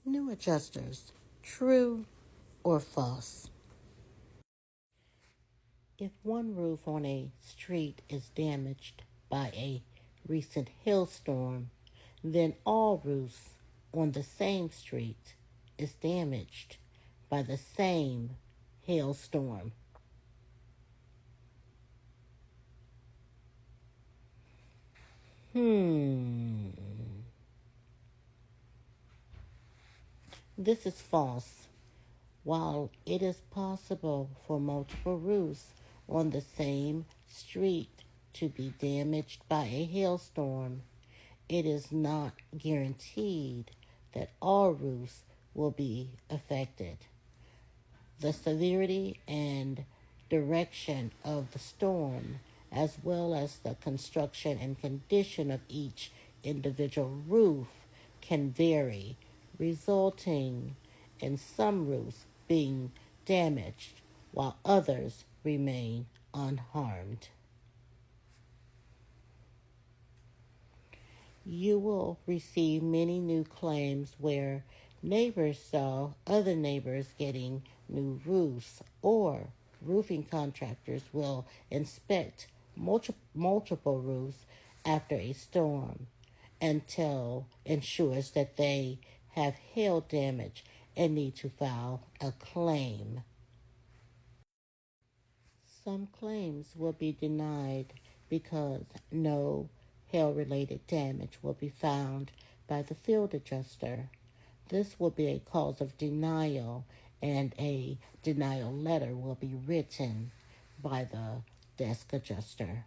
New adjusters, true or false? If one roof on a street is damaged by a recent hailstorm, then all roofs on the same street is damaged by the same hailstorm. Hmm. This is false. While it is possible for multiple roofs on the same street to be damaged by a hailstorm, it is not guaranteed that all roofs will be affected. The severity and direction of the storm, as well as the construction and condition of each individual roof, can vary, resulting in some roofs being damaged while others remain unharmed. You will receive many new claims where neighbors saw other neighbors getting new roofs, or roofing contractors will inspect multiple roofs after a storm until ensures that they have hail damage and need to file a claim. Some claims will be denied because no hail related damage will be found by the field adjuster. This will be a cause of denial, and a denial letter will be written by the desk adjuster.